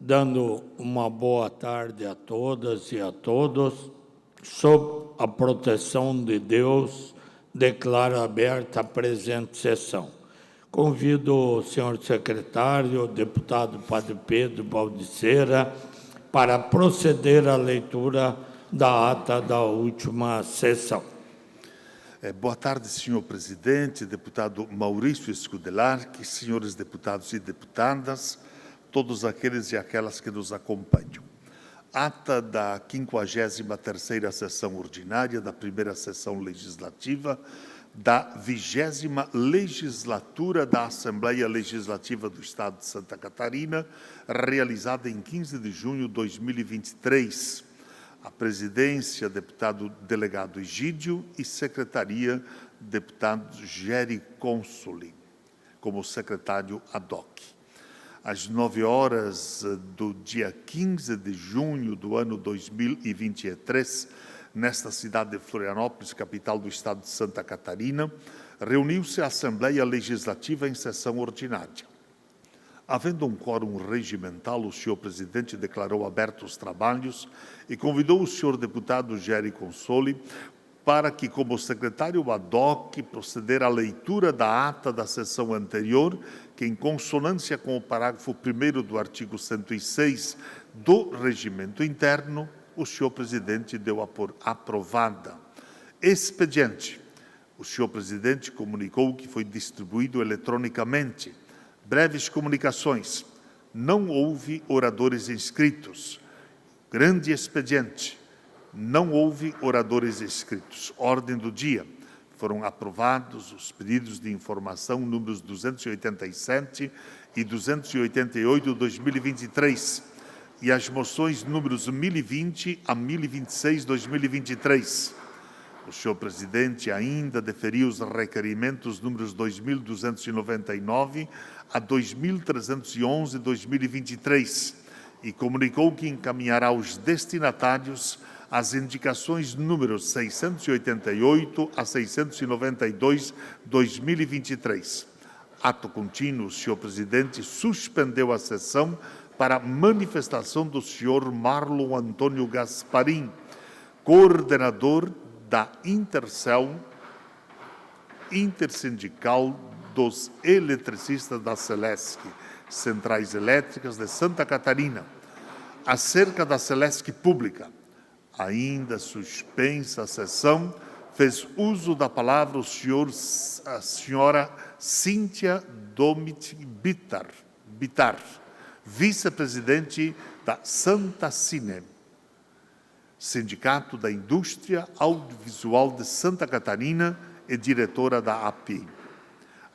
dando uma boa tarde a todas e a todos. Sob a proteção de Deus, declaro aberta a presente sessão. Convido o senhor secretário, o deputado Padre Pedro Baldiceira, para proceder à leitura da ata da última sessão. Boa tarde, senhor presidente, deputado Maurício Scudelarchi, senhores deputados e deputadas, todos aqueles e aquelas que nos acompanham. Ata da 53ª sessão ordinária da primeira sessão legislativa da 20ª legislatura da Assembleia Legislativa do Estado de Santa Catarina, realizada em 15 de junho de 2023. A presidência, deputado delegado Egídio, e secretaria, deputado Geri Consoli, como secretário ad hoc. Às 9 horas do dia 15 de junho do ano 2023, nesta cidade de Florianópolis, capital do estado de Santa Catarina, reuniu-se a Assembleia Legislativa em sessão ordinária. Havendo um quórum regimental, o senhor presidente declarou abertos os trabalhos e convidou o senhor deputado Geri Consoli para que, como secretário ad hoc, proceder à leitura da ata da sessão anterior, que, em consonância com o parágrafo 1º do artigo 106 do Regimento Interno, o senhor presidente deu a por aprovada. Expediente. O senhor presidente comunicou que foi distribuído eletronicamente. Breves comunicações. Não houve oradores inscritos. Grande expediente. Não houve oradores inscritos. Ordem do dia. Foram aprovados os pedidos de informação números 287 e 288 de 2023 e as moções números 1020 a 1026 de 2023. O senhor presidente ainda deferiu os requerimentos números 2.299 a 2.311 de 2023 e comunicou que encaminhará aos destinatários as indicações números 688 a 692 de 2023. Ato contínuo, o senhor presidente suspendeu a sessão para manifestação do senhor Marlon Antônio Gasparim, coordenador da Intercel Intersindical dos Eletricistas da Celesc, Centrais Elétricas de Santa Catarina, acerca da Celesc Pública. Ainda suspensa a sessão, fez uso da palavra a senhora Cíntia Domit Bitar, vice-presidente da Santa Cine, Sindicato da Indústria Audiovisual de Santa Catarina e diretora da API,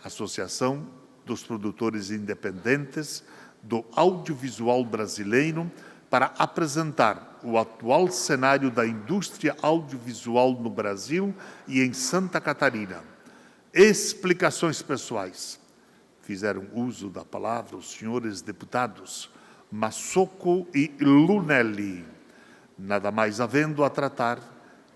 Associação dos Produtores Independentes do Audiovisual Brasileiro, para apresentar o atual cenário da indústria audiovisual no Brasil e em Santa Catarina. Explicações pessoais. Fizeram uso da palavra os senhores deputados Massoco e Lunelli. Nada mais havendo a tratar,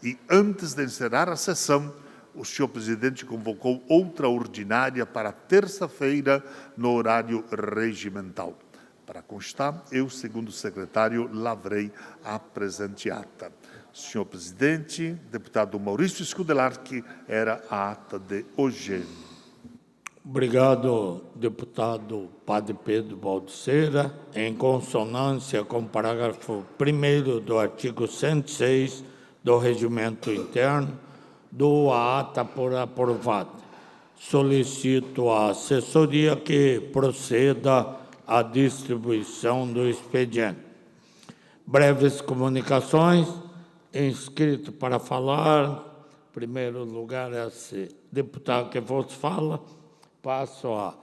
e antes de encerrar a sessão, o senhor presidente convocou outra ordinária para terça-feira, no horário regimental. Para constar, eu, segundo o secretário, lavrei a presente ata. Senhor presidente, deputado Maurício Scudelarchi, era a ata de hoje. Obrigado, deputado Padre Pedro Baldiceira. Em consonância com o parágrafo 1º do artigo 106 do Regimento Interno, dou a ata por aprovada. Solicito à assessoria que proceda à distribuição do expediente. Breves comunicações. Inscrito para falar, em primeiro lugar, esse deputado que vos fala. Passo a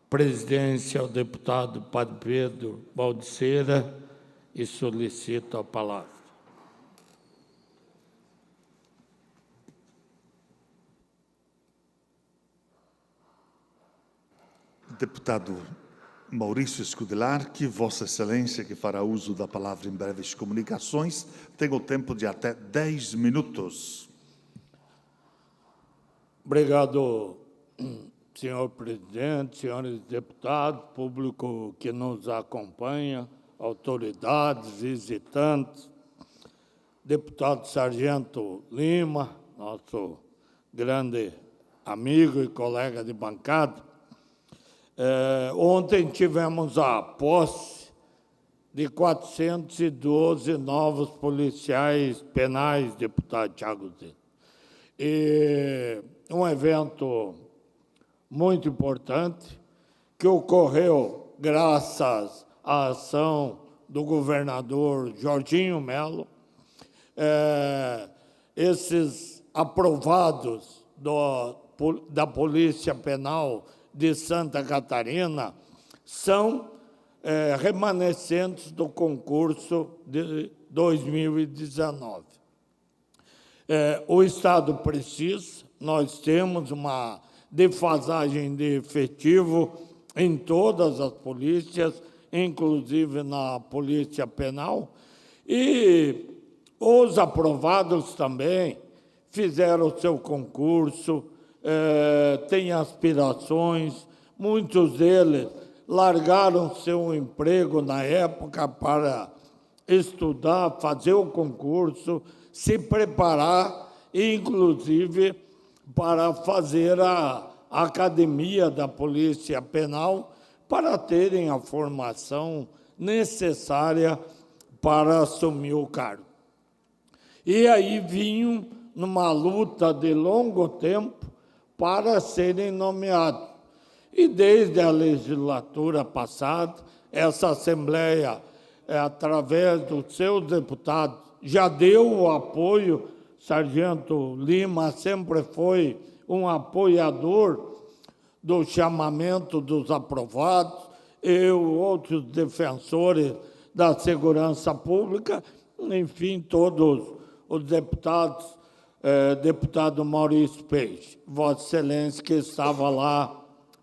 presidência ao deputado Padre Pedro Baldiceira e solicito a palavra. Deputado Maurício Scudelarchi, Vossa Excelência, que fará uso da palavra em breves comunicações, tem o tempo de até 10 minutos. Obrigado, senhor presidente, senhores deputados, público que nos acompanha, autoridades, visitantes, deputado Sargento Lima, nosso grande amigo e colega de bancada. Ontem tivemos a posse de 412 novos policiais penais, deputado Thiago Zito. E um evento muito importante que ocorreu graças à ação do governador Jorginho Melo. Esses aprovados da Polícia Penal de Santa Catarina são remanescentes do concurso de 2019. O Estado precisa, nós temos uma defasagem de efetivo em todas as polícias, inclusive na Polícia Penal, e os aprovados também fizeram o seu concurso, têm aspirações, muitos deles largaram seu emprego na época para estudar, fazer o concurso, se preparar, inclusive para fazer a academia da Polícia Penal, para terem a formação necessária para assumir o cargo. E aí vinham numa luta de longo tempo para serem nomeados. E desde a legislatura passada, essa Assembleia, através dos seus deputados, já deu o apoio. Sargento Lima sempre foi um apoiador do chamamento dos aprovados, eu, outros defensores da segurança pública, enfim, todos os deputados, deputado Maurício Peixe, Vossa Excelência, que estava lá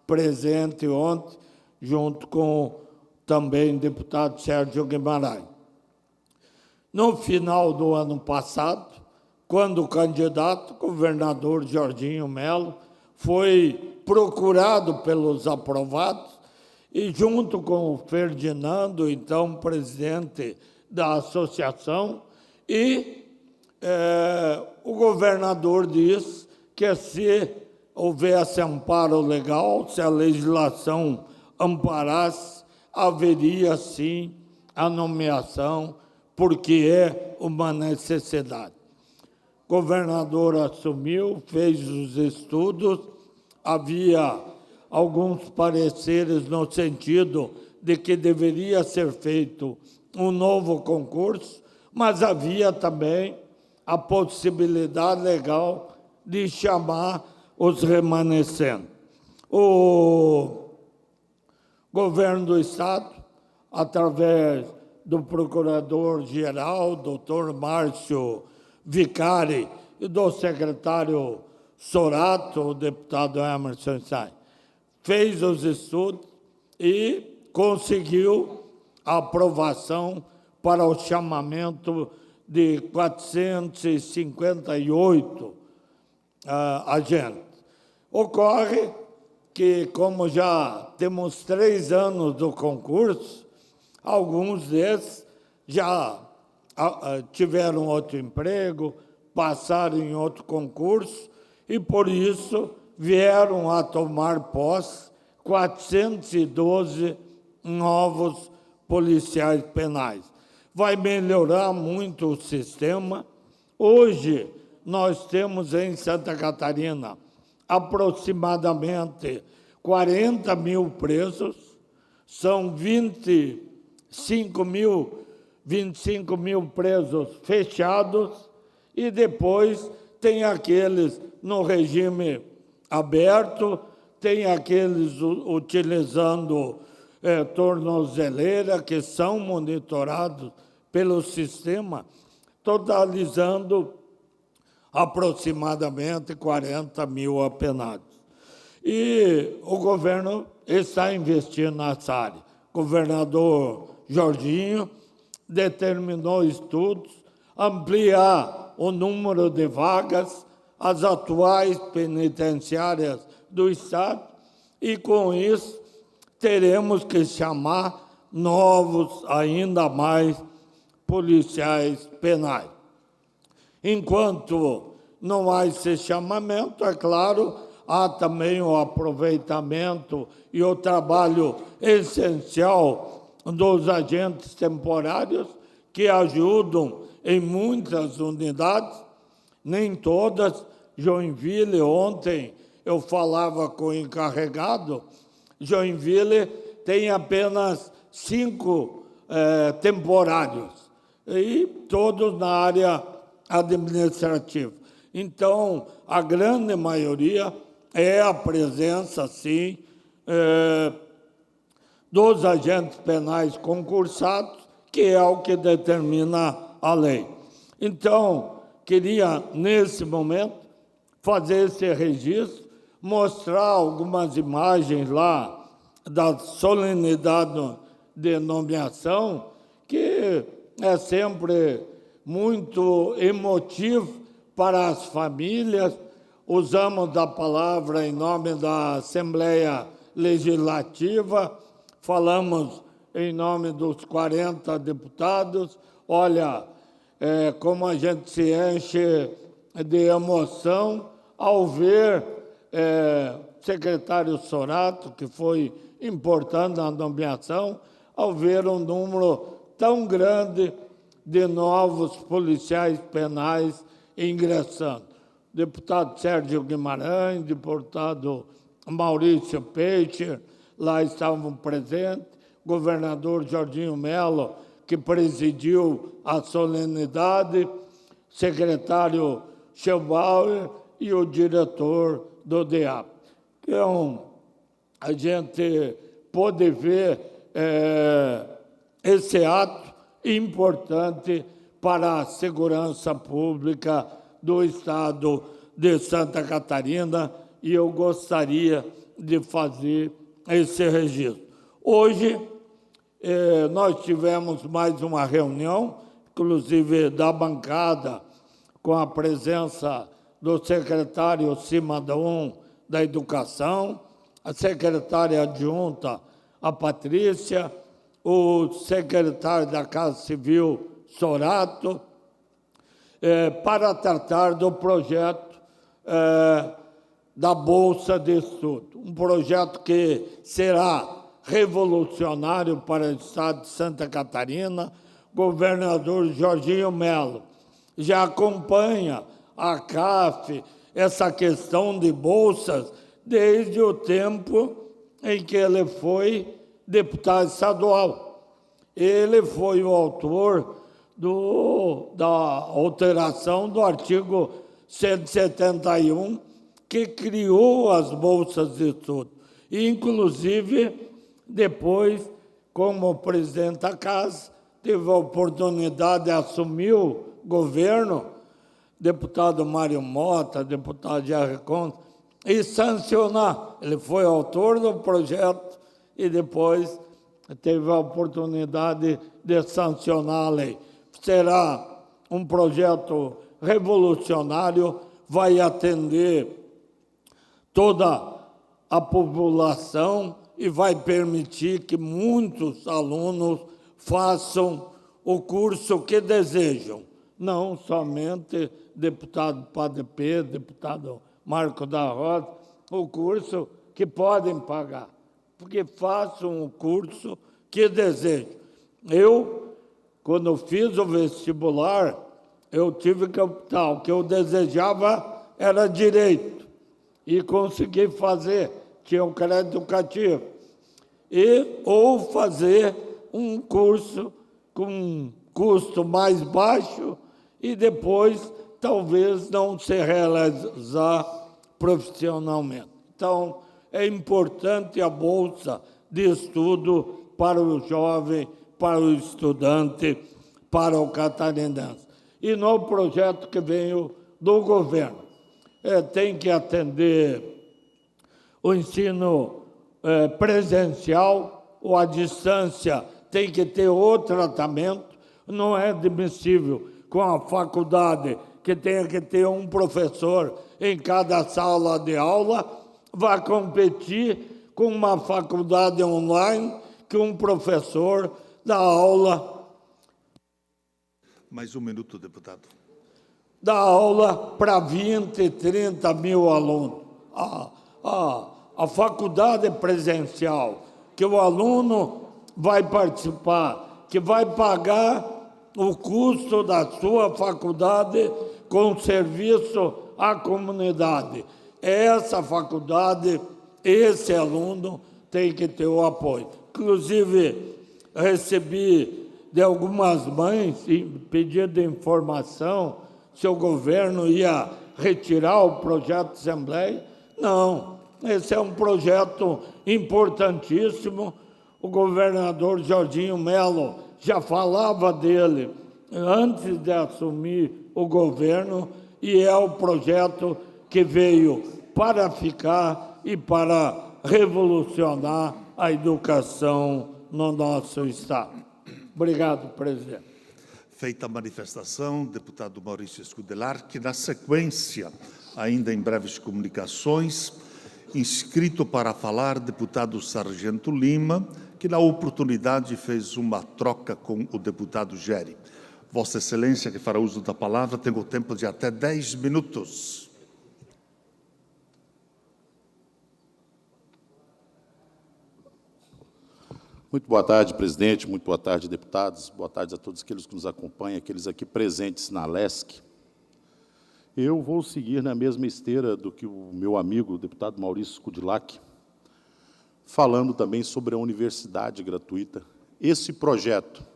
presente ontem, junto com também o deputado Sérgio Guimarães. No final do ano passado, quando o candidato, governador Jorginho Melo, foi procurado pelos aprovados e, junto com o Ferdinando, então presidente da associação, e o governador disse que se houvesse amparo legal, se a legislação amparasse, haveria sim a nomeação, porque é uma necessidade. O governador assumiu, fez os estudos, havia alguns pareceres no sentido de que deveria ser feito um novo concurso, mas havia também a possibilidade legal de chamar os remanescentes. O governo do Estado, através do procurador-geral, doutor Márcio Vicari, e do secretário Sorato, o deputado Emerson Sainz, fez os estudos e conseguiu a aprovação para o chamamento de 458 agentes. Ocorre que, como já temos 3 anos do concurso, alguns desses já tiveram outro emprego, passaram em outro concurso e, por isso, vieram a tomar posse 412 novos policiais penais. Vai melhorar muito o sistema. Hoje, nós temos em Santa Catarina aproximadamente 40 mil presos, são 25 mil presos fechados e depois tem aqueles no regime aberto, tem aqueles utilizando tornozeleira, que são monitorados pelo sistema, totalizando aproximadamente 40 mil apenados. E o governo está investindo nessa área. O governador Jorginho determinou estudos, ampliar o número de vagas, as atuais penitenciárias do Estado, e com isso teremos que chamar novos, ainda mais, policiais penais. Enquanto não há esse chamamento, é claro, há também o aproveitamento e o trabalho essencial dos agentes temporários que ajudam em muitas unidades, nem todas. Joinville, ontem eu falava com o encarregado, Joinville tem apenas 5 temporários, e todos na área administrativa. Então, a grande maioria é a presença, sim, dos agentes penais concursados, que é o que determina a lei. Então, queria, nesse momento, fazer esse registro, mostrar algumas imagens lá da solenidade de nomeação, que é sempre muito emotivo para as famílias. Usamos a palavra em nome da Assembleia Legislativa, falamos em nome dos 40 deputados. Olha, como a gente se enche de emoção ao ver o secretário Sorato, que foi importante na nomeação, ao ver um número tão grande de novos policiais penais ingressando. Deputado Sérgio Guimarães, deputado Maurício Peixe, lá estavam presentes, governador Jorginho Melo, que presidiu a solenidade, secretário Schellbauer e o diretor do DEAP. Então, a gente pôde ver esse ato importante para a segurança pública do Estado de Santa Catarina, e eu gostaria de fazer esse registro. Hoje, nós tivemos mais uma reunião, inclusive da bancada, com a presença do secretário Simadon da Educação, a secretária adjunta, a Patrícia, o secretário da Casa Civil, Sorato, para tratar do projeto da Bolsa de Estudo. Um projeto que será revolucionário para o Estado de Santa Catarina. Governador Jorginho Melo já acompanha a CAF, essa questão de bolsas, desde o tempo em que ele foi deputado estadual. Ele foi o autor da alteração do artigo 171, que criou as bolsas de estudo. Inclusive, depois, como presidente da Casa, teve a oportunidade de assumir o governo, deputado Mário Mota, deputado Jair Conte, e sancionar. Ele foi autor do projeto e depois teve a oportunidade de sancionar a lei. Será um projeto revolucionário, vai atender toda a população e vai permitir que muitos alunos façam o curso que desejam, não somente deputado Padre Pedro, deputado Marco da Rosa, o curso que podem pagar, porque façam o curso que desejam. Eu, quando fiz o vestibular, eu tive que optar, o que eu desejava era direito, e consegui fazer, tinha um crédito educativo, ou fazer um curso com custo mais baixo e depois talvez não se realizar profissionalmente. Então, é importante a bolsa de estudo para o jovem, para o estudante, para o catarinense. E no projeto que veio do governo, tem que atender o ensino presencial ou à distância, tem que ter o tratamento. Não é admissível com a faculdade que tenha que ter um professor em cada sala de aula, vai competir com uma faculdade online que um professor dá aula. Mais um minuto, deputado. Dá aula para 20, 30 mil alunos. A faculdade é presencial, que o aluno vai participar, que vai pagar o custo da sua faculdade com serviço à comunidade. Essa faculdade, esse aluno tem que ter o apoio. Inclusive, recebi de algumas mães pedido de informação se o governo ia retirar o projeto de Assembleia. Não, esse é um projeto importantíssimo. O governador Jorginho Melo já falava dele antes de assumir o governo, e é o projeto que veio para ficar e para revolucionar a educação no nosso Estado. Obrigado, presidente. Feita a manifestação, deputado Maurício Scudelarque, na sequência, ainda em breves comunicações, inscrito para falar, deputado Sargento Lima, que na oportunidade fez uma troca com o deputado Gery. Vossa Excelência, que fará uso da palavra, tem o tempo de até 10 minutos. Muito boa tarde, presidente, muito boa tarde, deputados, boa tarde a todos aqueles que nos acompanham, aqueles aqui presentes na LESC. Eu vou seguir na mesma esteira do que o meu amigo, o deputado Maurício Scudelarque, falando também sobre a universidade gratuita. Esse projeto,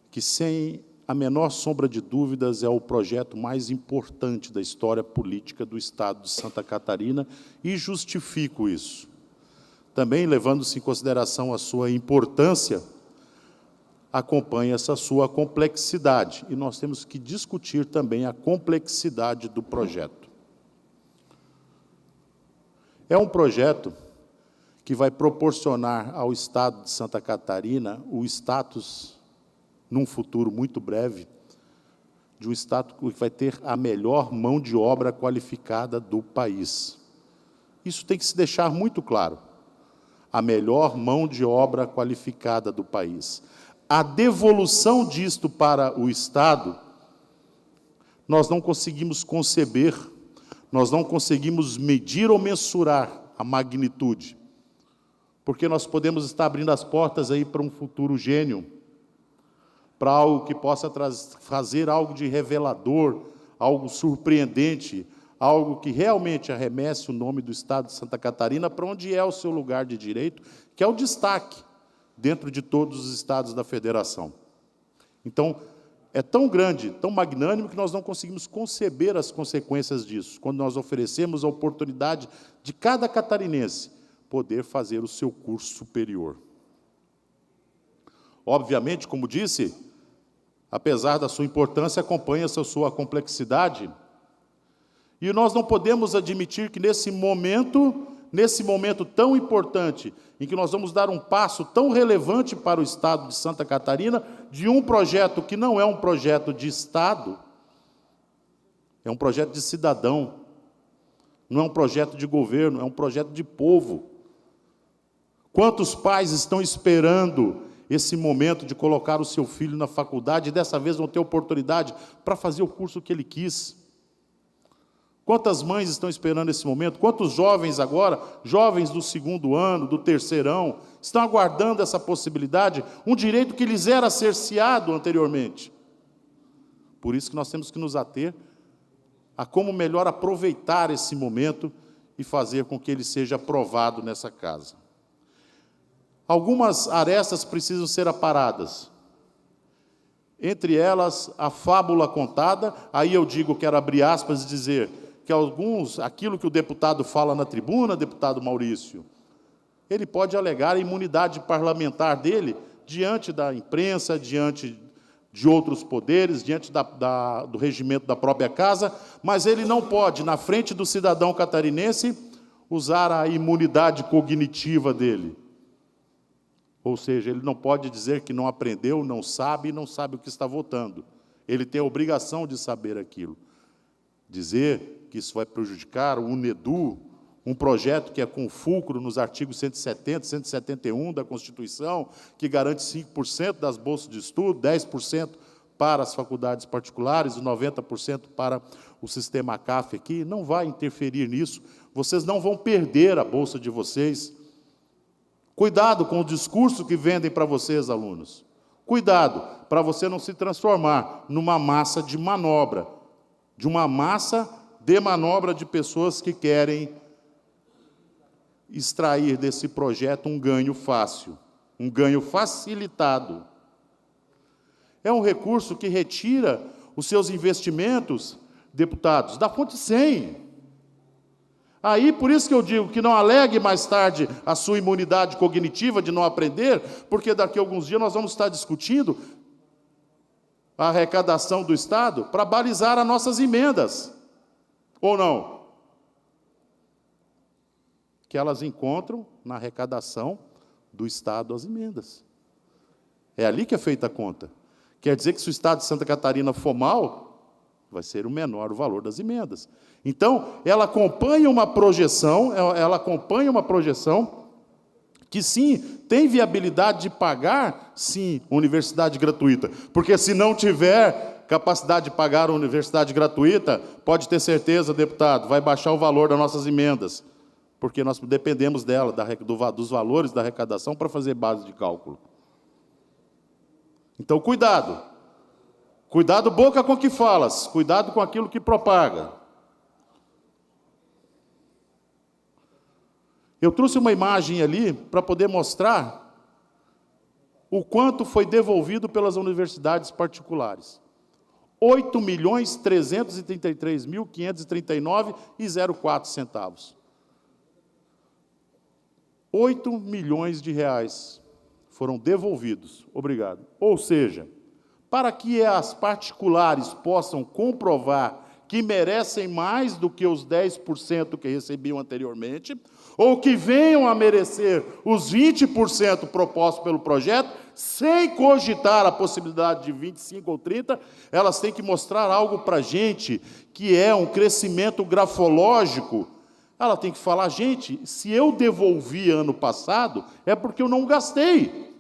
que sem a menor sombra de dúvidas é o projeto mais importante da história política do Estado de Santa Catarina, e justifico isso. Também, levando-se em consideração a sua importância, acompanha essa sua complexidade, e nós temos que discutir também a complexidade do projeto. É um projeto que vai proporcionar ao Estado de Santa Catarina o status, num futuro muito breve, de um Estado que vai ter a melhor mão de obra qualificada do país. Isso tem que se deixar muito claro. A melhor mão de obra qualificada do país. A devolução disto para o Estado, nós não conseguimos conceber, nós não conseguimos medir ou mensurar a magnitude, porque nós podemos estar abrindo as portas aí para um futuro gênio, para algo que possa fazer algo de revelador, algo surpreendente, algo que realmente arremesse o nome do Estado de Santa Catarina para onde é o seu lugar de direito, que é o destaque dentro de todos os estados da federação. Então, é tão grande, tão magnânimo, que nós não conseguimos conceber as consequências disso, quando nós oferecemos a oportunidade de cada catarinense poder fazer o seu curso superior. Obviamente, como disse, apesar da sua importância, acompanha-se a sua complexidade. E nós não podemos admitir que nesse momento tão importante, em que nós vamos dar um passo tão relevante para o Estado de Santa Catarina, de um projeto que não é um projeto de Estado, é um projeto de cidadão, não é um projeto de governo, é um projeto de povo. Quantos pais estão esperando esse momento de colocar o seu filho na faculdade e dessa vez vão ter oportunidade para fazer o curso que ele quis? Quantas mães estão esperando esse momento? Quantos jovens agora, jovens do 2º ano, do 3º, estão aguardando essa possibilidade, um direito que lhes era cerceado anteriormente? Por isso que nós temos que nos ater a como melhor aproveitar esse momento e fazer com que ele seja aprovado nessa casa. Algumas arestas precisam ser aparadas. Entre elas, a fábula contada, aí eu digo, quero abrir aspas e dizer que aquilo que o deputado fala na tribuna, deputado Maurício, ele pode alegar a imunidade parlamentar dele diante da imprensa, diante de outros poderes, diante do regimento da própria casa, mas ele não pode, na frente do cidadão catarinense, usar a imunidade cognitiva dele. Ou seja, ele não pode dizer que não aprendeu, não sabe e não sabe o que está votando. Ele tem a obrigação de saber aquilo. Dizer que isso vai prejudicar o UNEDU, um projeto que é com fulcro nos artigos 170, 171 da Constituição, que garante 5% das bolsas de estudo, 10% para as faculdades particulares e 90% para o sistema CAF aqui, não vai interferir nisso. Vocês não vão perder a bolsa de vocês. Cuidado com o discurso que vendem para vocês, alunos. Cuidado, para você não se transformar numa massa de manobra, de uma massa de manobra de pessoas que querem extrair desse projeto um ganho fácil, um ganho facilitado. É um recurso que retira os seus investimentos, deputados, da fonte 100. Aí, por isso que eu digo que não alegue mais tarde a sua imunidade cognitiva de não aprender, porque daqui a alguns dias nós vamos estar discutindo a arrecadação do Estado para balizar as nossas emendas. Ou não? Que elas encontram na arrecadação do Estado as emendas. É ali que é feita a conta. Quer dizer que se o Estado de Santa Catarina for mal, vai ser o menor o valor das emendas. Então, ela acompanha uma projeção, que sim, tem viabilidade de pagar, sim, universidade gratuita. Porque se não tiver capacidade de pagar a universidade gratuita, pode ter certeza, deputado, vai baixar o valor das nossas emendas. Porque nós dependemos dela, dos valores da arrecadação, para fazer base de cálculo. Então, cuidado. Cuidado boca com o que falas, cuidado com aquilo que propaga. Eu trouxe uma imagem ali para poder mostrar o quanto foi devolvido pelas universidades particulares. 8.333.539,04 centavos. 8 milhões de reais foram devolvidos. Obrigado. Ou seja, para que as particulares possam comprovar que merecem mais do que os 10% que recebiam anteriormente, ou que venham a merecer os 20% propostos pelo projeto, sem cogitar a possibilidade de 25% ou 30%, elas têm que mostrar algo para a gente, que é um crescimento grafológico. Ela tem que falar, gente, se eu devolvi ano passado, é porque eu não gastei.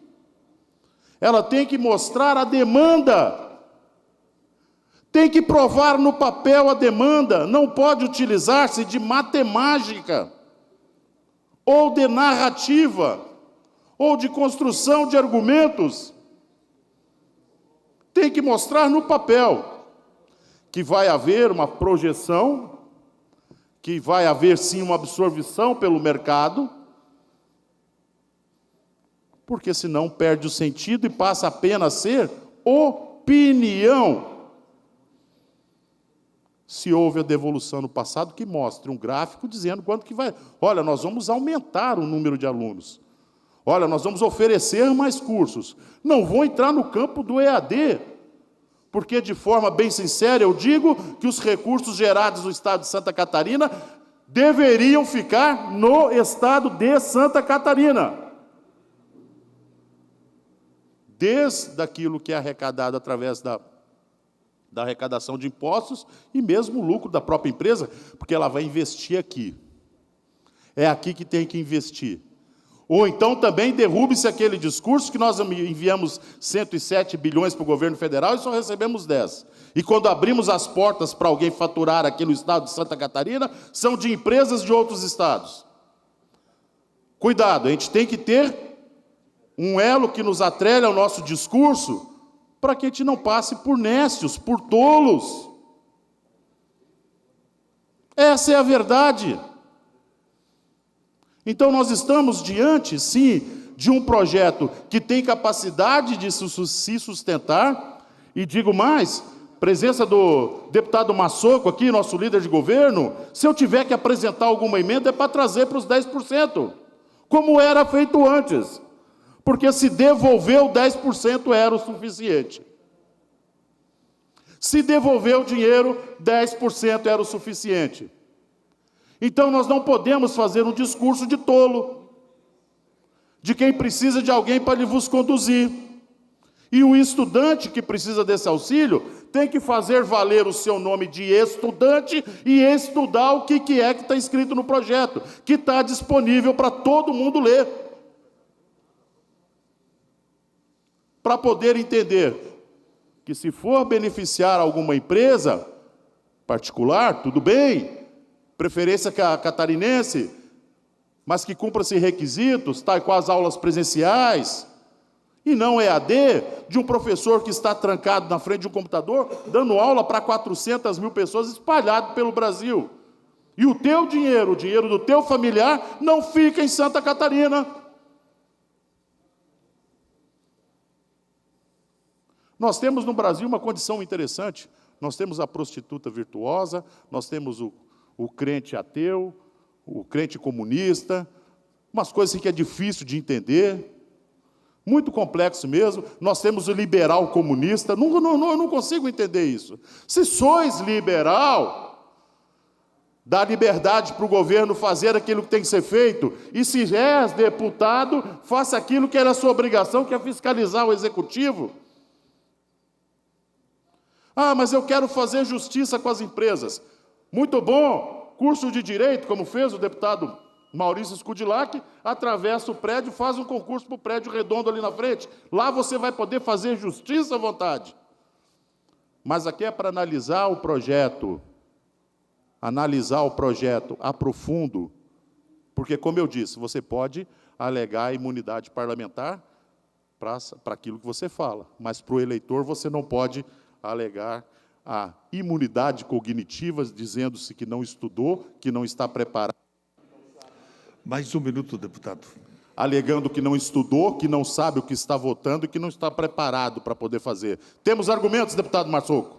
Ela tem que mostrar a demanda. Tem que provar no papel a demanda. Não pode utilizar-se de matemática, ou de narrativa, ou de construção de argumentos. Tem que mostrar no papel que vai haver uma projeção, que vai haver, sim, uma absorção pelo mercado, porque senão perde o sentido e passa apenas a ser opinião. Se houve a devolução no passado, que mostre um gráfico dizendo quanto que vai. Olha, nós vamos aumentar o número de alunos. Olha, nós vamos oferecer mais cursos. Não vou entrar no campo do EAD, porque, de forma bem sincera, eu digo que os recursos gerados no Estado de Santa Catarina deveriam ficar no Estado de Santa Catarina. Desde aquilo que é arrecadado através da arrecadação de impostos e mesmo o lucro da própria empresa, porque ela vai investir aqui. É aqui que tem que investir. Ou então também derrube-se aquele discurso que nós enviamos 107 bilhões para o governo federal e só recebemos 10. E quando abrimos as portas para alguém faturar aqui no estado de Santa Catarina, são de empresas de outros estados. Cuidado, a gente tem que ter um elo que nos atrelhe ao nosso discurso, para que a gente não passe por nécios, por tolos. Essa é a verdade. Então, nós estamos diante, sim, de um projeto que tem capacidade de se sustentar, e digo mais, presença do deputado Massoco aqui, nosso líder de governo, se eu tiver que apresentar alguma emenda, é para trazer para os 10%, como era feito antes. Porque se devolveu 10% era o suficiente. Se devolver o dinheiro, 10% era o suficiente. Então nós não podemos fazer um discurso de tolo, de quem precisa de alguém para lhe vos conduzir. E o estudante que precisa desse auxílio tem que fazer valer o seu nome de estudante e estudar o que é que está escrito no projeto, que está disponível para todo mundo ler. Para poder entender que, se for beneficiar alguma empresa particular, tudo bem, preferência catarinense, mas que cumpra-se requisitos, tais quais as aulas presenciais, e não EAD, de um professor que está trancado na frente de um computador, dando aula para 400 mil pessoas espalhado pelo Brasil. E o teu dinheiro, o dinheiro do teu familiar, não fica em Santa Catarina. Nós temos no Brasil uma condição interessante. Nós temos a prostituta virtuosa, nós temos o crente ateu, o crente comunista, umas coisas que é difícil de entender, muito complexo mesmo. Nós temos o liberal comunista, eu não consigo entender isso. Se sois liberal, dá liberdade para o governo fazer aquilo que tem que ser feito, e se és deputado, faça aquilo que era a sua obrigação, que é fiscalizar o executivo. Ah, mas eu quero fazer justiça com as empresas. Muito bom, curso de direito, como fez o deputado Maurício Scudilhac, atravessa o prédio, faz um concurso para o prédio redondo ali na frente. Lá você vai poder fazer justiça à vontade. Mas aqui é para analisar o projeto a profundo, porque, como eu disse, você pode alegar a imunidade parlamentar para aquilo que você fala, mas para o eleitor você não pode alegar a imunidade cognitiva, dizendo-se que não estudou, que não está preparado. Mais um minuto, deputado. Alegando que não estudou, que não sabe o que está votando e que não está preparado para poder fazer. Temos argumentos, deputado Marçoco?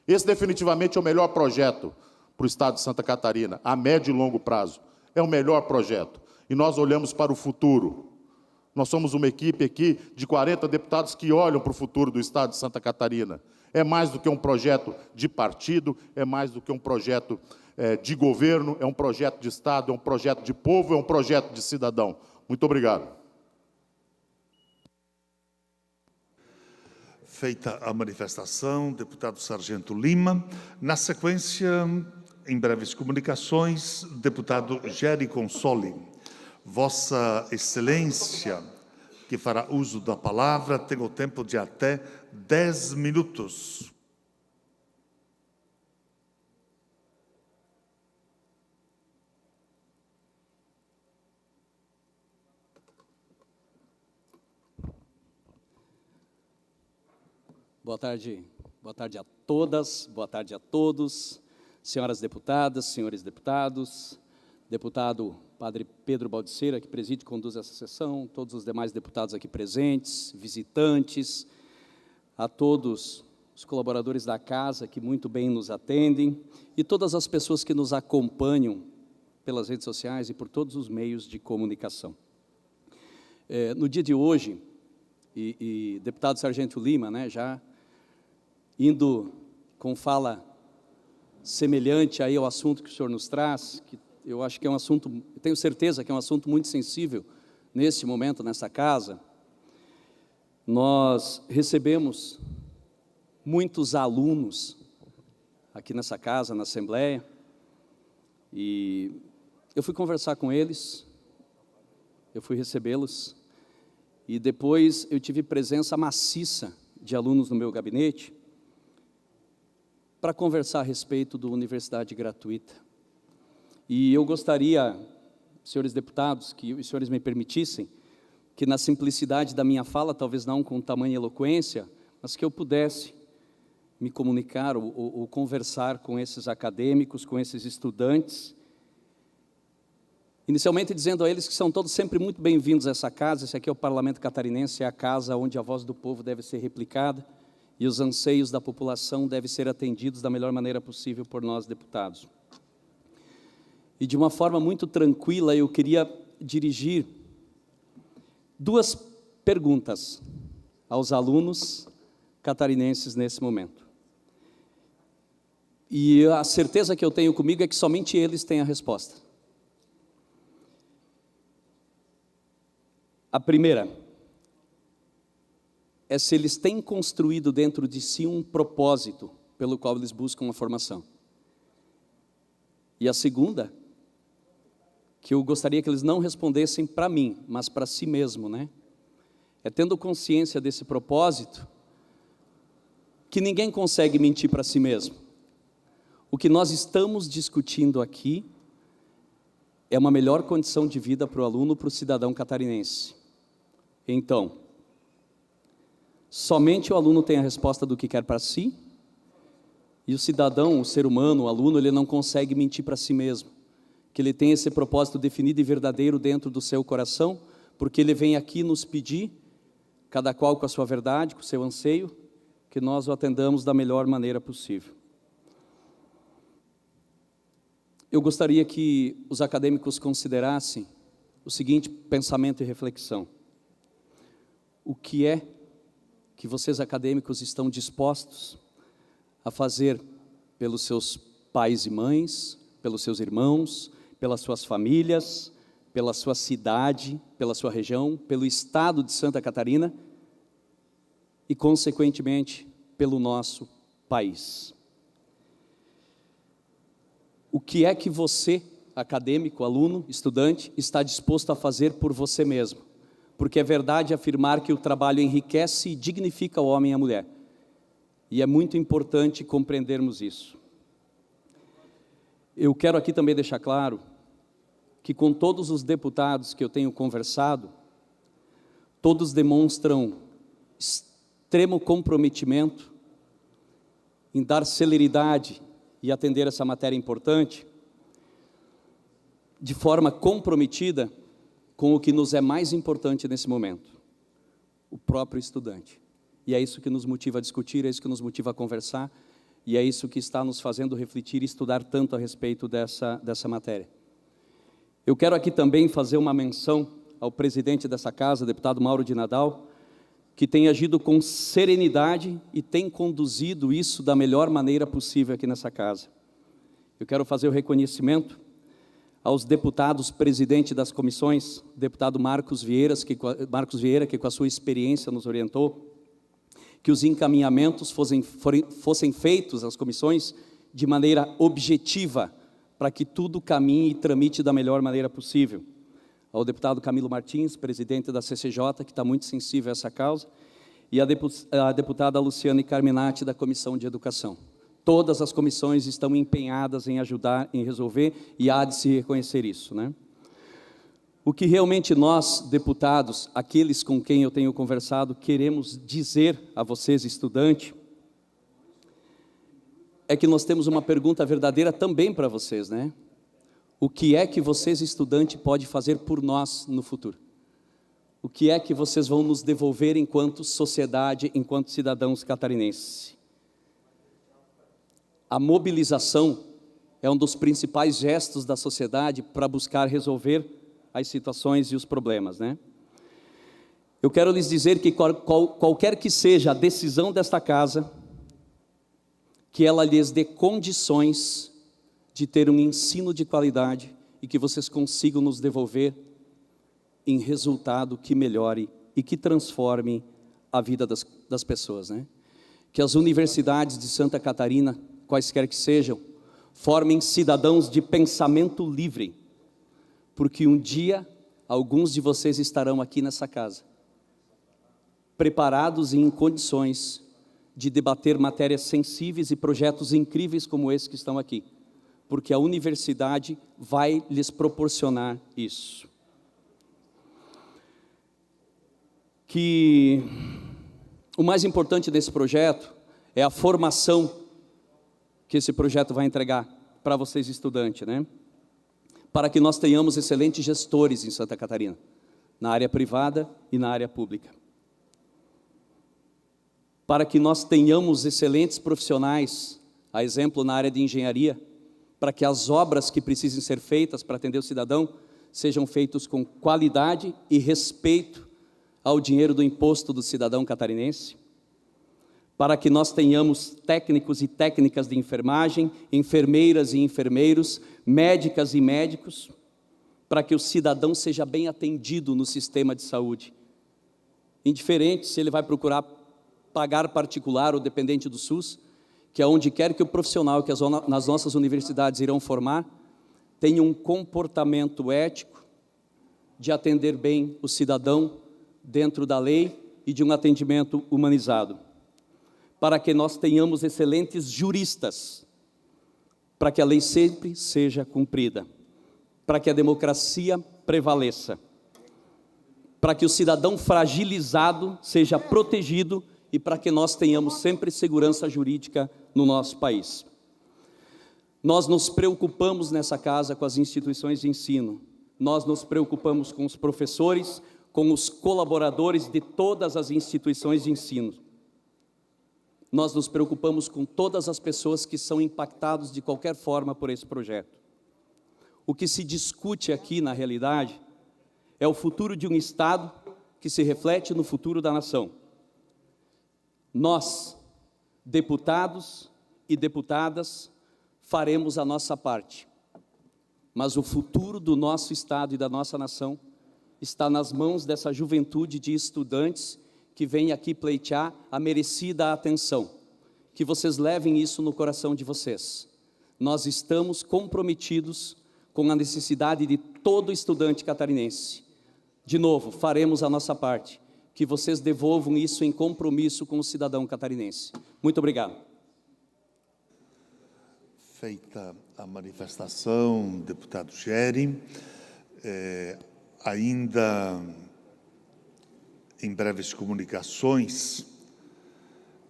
Esse definitivamente é o melhor projeto para o Estado de Santa Catarina, a médio e longo prazo. É o melhor projeto. E nós olhamos para o futuro. Nós somos uma equipe aqui de 40 deputados que olham para o futuro do Estado de Santa Catarina. É mais do que um projeto de partido, é mais do que um projeto de governo, é um projeto de Estado, é um projeto de povo, é um projeto de cidadão. Muito obrigado. Feita a manifestação, deputado Sargento Lima. Na sequência, em breves comunicações, deputado Gery Consoli. Vossa Excelência, que fará uso da palavra, tem o tempo de até 10 minutos. Boa tarde a todas, boa tarde a todos, senhoras deputadas, senhores deputados, deputado Padre Pedro Baldiceira, que preside e conduz essa sessão, todos os demais deputados aqui presentes, visitantes, a todos os colaboradores da casa que muito bem nos atendem e todas as pessoas que nos acompanham pelas redes sociais e por todos os meios de comunicação. No dia de hoje, deputado Sargento Lima, né, já indo com fala semelhante aí ao assunto que o senhor nos traz, que eu acho que é um assunto, tenho certeza que é um assunto muito sensível nesse momento, nessa casa. Nós recebemos muitos alunos aqui nessa casa, na Assembleia, e eu fui conversar com eles, eu fui recebê-los, e depois eu tive presença maciça de alunos no meu gabinete para conversar a respeito da universidade gratuita. E eu gostaria, senhores deputados, que os senhores me permitissem, que na simplicidade da minha fala, talvez não com tamanha eloquência, mas que eu pudesse me comunicar ou conversar com esses acadêmicos, com esses estudantes, inicialmente dizendo a eles que são todos sempre muito bem-vindos a essa casa. Esse aqui é o Parlamento Catarinense, é a casa onde a voz do povo deve ser replicada e os anseios da população devem ser atendidos da melhor maneira possível por nós, deputados. E de uma forma muito tranquila, eu queria dirigir duas perguntas aos alunos catarinenses nesse momento. E a certeza que eu tenho comigo é que somente eles têm a resposta. A primeira, é se eles têm construído dentro de si um propósito pelo qual eles buscam uma formação. E a segunda, que eu gostaria que eles não respondessem para mim, mas para si mesmo, né? É tendo consciência desse propósito, que ninguém consegue mentir para si mesmo. O que nós estamos discutindo aqui é uma melhor condição de vida para o aluno, para o cidadão catarinense. Então, somente o aluno tem a resposta do que quer para si, e o cidadão, o ser humano, o aluno, ele não consegue mentir para si mesmo, que ele tem esse propósito definido e verdadeiro dentro do seu coração, porque ele vem aqui nos pedir, cada qual com a sua verdade, com o seu anseio, que nós o atendamos da melhor maneira possível. Eu gostaria que os acadêmicos considerassem o seguinte pensamento e reflexão. O que é que vocês acadêmicos estão dispostos a fazer pelos seus pais e mães, pelos seus irmãos, pelas suas famílias, pela sua cidade, pela sua região, pelo estado de Santa Catarina e, consequentemente, pelo nosso país? O que é que você, acadêmico, aluno, estudante, está disposto a fazer por você mesmo? Porque é verdade afirmar que o trabalho enriquece e dignifica o homem e a mulher. E é muito importante compreendermos isso. Eu quero aqui também deixar claro que com todos os deputados que eu tenho conversado, todos demonstram extremo comprometimento em dar celeridade e atender essa matéria importante, de forma comprometida com o que nos é mais importante nesse momento, o próprio estudante. E é isso que nos motiva a discutir, é isso que nos motiva a conversar, e é isso que está nos fazendo refletir e estudar tanto a respeito dessa matéria. Eu quero aqui também fazer uma menção ao presidente dessa casa, deputado Mauro de Nadal, que tem agido com serenidade e tem conduzido isso da melhor maneira possível aqui nessa casa. Eu quero fazer o reconhecimento aos deputados presidentes das comissões, deputado Marcos Vieira, que com a sua experiência nos orientou, que os encaminhamentos fossem feitos às comissões de maneira objetiva, para que tudo caminhe e tramite da melhor maneira possível. Ao deputado Camilo Martins, presidente da CCJ, que está muito sensível a essa causa, e a deputada Luciane Carminati, da Comissão de Educação. Todas as comissões estão empenhadas em ajudar, em resolver, e há de se reconhecer isso, né? O que realmente nós, deputados, aqueles com quem eu tenho conversado, queremos dizer a vocês, estudantes, é que nós temos uma pergunta verdadeira também para vocês, né? O que é que vocês, estudantes, podem fazer por nós no futuro? O que é que vocês vão nos devolver enquanto sociedade, enquanto cidadãos catarinenses? A mobilização é um dos principais gestos da sociedade para buscar resolver as situações e os problemas, né? Eu quero lhes dizer que qualquer que seja a decisão desta casa, que ela lhes dê condições de ter um ensino de qualidade e que vocês consigam nos devolver em resultado que melhore e que transforme a vida das pessoas, né? Que as universidades de Santa Catarina, quaisquer que sejam, formem cidadãos de pensamento livre, porque um dia alguns de vocês estarão aqui nessa casa, preparados e em condições de debater matérias sensíveis e projetos incríveis como esse que estão aqui, porque a universidade vai lhes proporcionar isso. Que o mais importante desse projeto é a formação que esse projeto vai entregar para vocês, estudantes, né? Para que nós tenhamos excelentes gestores em Santa Catarina, na área privada e na área pública. Para que nós tenhamos excelentes profissionais, a exemplo na área de engenharia, para que as obras que precisem ser feitas para atender o cidadão sejam feitas com qualidade e respeito ao dinheiro do imposto do cidadão catarinense, para que nós tenhamos técnicos e técnicas de enfermagem, enfermeiras e enfermeiros, médicas e médicos, para que o cidadão seja bem atendido no sistema de saúde. Indiferente se ele vai procurar pagar particular ou dependente do SUS, que é onde quer que o profissional que nas nossas universidades irão formar tenha um comportamento ético de atender bem o cidadão dentro da lei e de um atendimento humanizado, para que nós tenhamos excelentes juristas, para que a lei sempre seja cumprida, para que a democracia prevaleça, para que o cidadão fragilizado seja protegido e para que nós tenhamos sempre segurança jurídica no nosso país. Nós nos preocupamos nessa casa com as instituições de ensino, nós nos preocupamos com os professores, com os colaboradores de todas as instituições de ensino. Nós nos preocupamos com todas as pessoas que são impactadas de qualquer forma por esse projeto. O que se discute aqui, na realidade, é o futuro de um Estado que se reflete no futuro da nação. Nós, deputados e deputadas, faremos a nossa parte, mas o futuro do nosso Estado e da nossa nação está nas mãos dessa juventude de estudantes que vem aqui pleitear a merecida atenção. Que vocês levem isso no coração de vocês. Nós estamos comprometidos com a necessidade de todo estudante catarinense. De novo, faremos a nossa parte. Que vocês devolvam isso em compromisso com o cidadão catarinense. Muito obrigado. Feita a manifestação, deputado Geri, ainda em breves comunicações,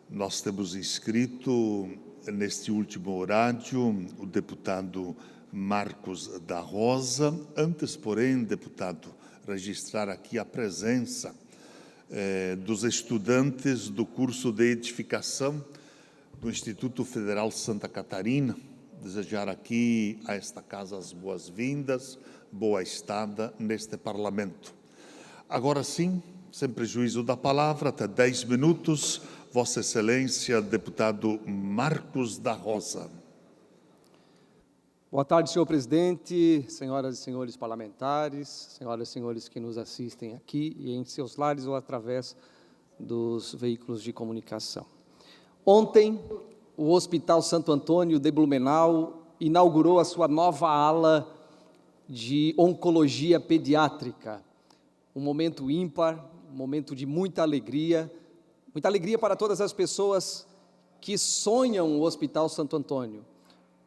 nós temos inscrito, neste último horário, o deputado Marcos da Rosa. Antes, porém, deputado, registrar aqui a presença dos estudantes do curso de edificação do Instituto Federal Santa Catarina. Desejar aqui a esta casa as boas-vindas, boa estada neste Parlamento. Agora sim, sem prejuízo da palavra, até 10 minutos, Vossa Excelência, deputado Marcos da Rosa. Boa tarde, senhor presidente, senhoras e senhores parlamentares, senhoras e senhores que nos assistem aqui e em seus lares ou através dos veículos de comunicação. Ontem, o Hospital Santo Antônio de Blumenau inaugurou a sua nova ala de oncologia pediátrica. Um momento ímpar, um momento de muita alegria para todas as pessoas que sonham o Hospital Santo Antônio.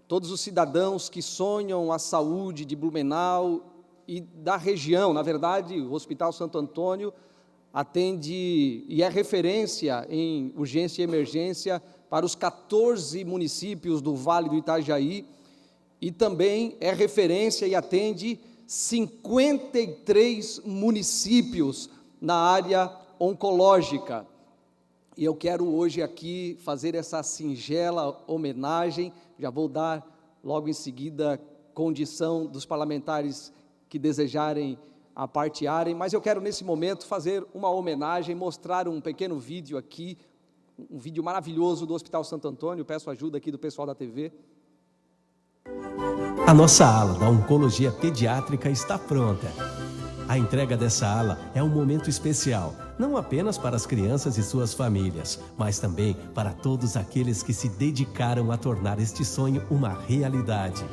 Todos os cidadãos que sonham a saúde de Blumenau e da região. Na verdade, o Hospital Santo Antônio atende e é referência em urgência e emergência para os 14 municípios do Vale do Itajaí e também é referência e atende 53 municípios na área oncológica. E eu quero hoje aqui fazer essa singela homenagem, já vou dar logo em seguida condição dos parlamentares que desejarem apartearem, mas eu quero nesse momento fazer uma homenagem, mostrar um pequeno vídeo aqui, um vídeo maravilhoso do Hospital Santo Antônio, peço ajuda aqui do pessoal da TV. A nossa ala da Oncologia Pediátrica está pronta. A entrega dessa ala é um momento especial, não apenas para as crianças e suas famílias, mas também para todos aqueles que se dedicaram a tornar este sonho uma realidade.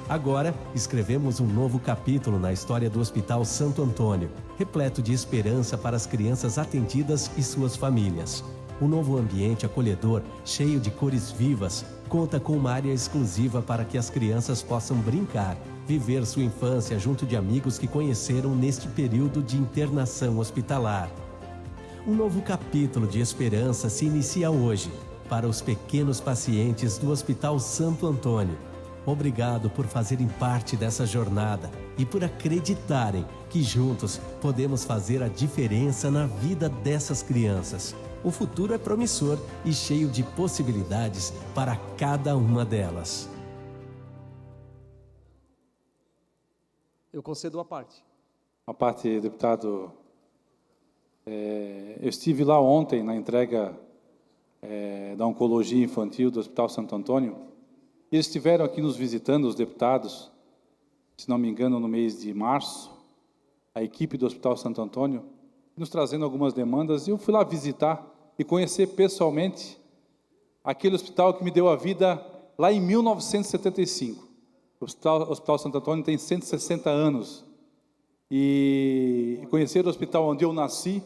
Agora, escrevemos um novo capítulo na história do Hospital Santo Antônio, repleto de esperança para as crianças atendidas e suas famílias. O novo ambiente acolhedor, cheio de cores vivas, conta com uma área exclusiva para que as crianças possam brincar, viver sua infância junto de amigos que conheceram neste período de internação hospitalar. Um novo capítulo de esperança se inicia hoje, para os pequenos pacientes do Hospital Santo Antônio. Obrigado por fazerem parte dessa jornada e por acreditarem que juntos podemos fazer a diferença na vida dessas crianças. O futuro é promissor e cheio de possibilidades para cada uma delas. Eu concedo a parte. A parte, deputado, eu estive lá ontem na entrega da Oncologia Infantil do Hospital Santo Antônio. Eles estiveram aqui nos visitando, os deputados, se não me engano, no mês de março, a equipe do Hospital Santo Antônio, nos trazendo algumas demandas. E eu fui lá visitar e conhecer pessoalmente aquele hospital que me deu a vida lá em 1975. O Hospital Santo Antônio tem 160 anos. E conhecer o hospital onde eu nasci,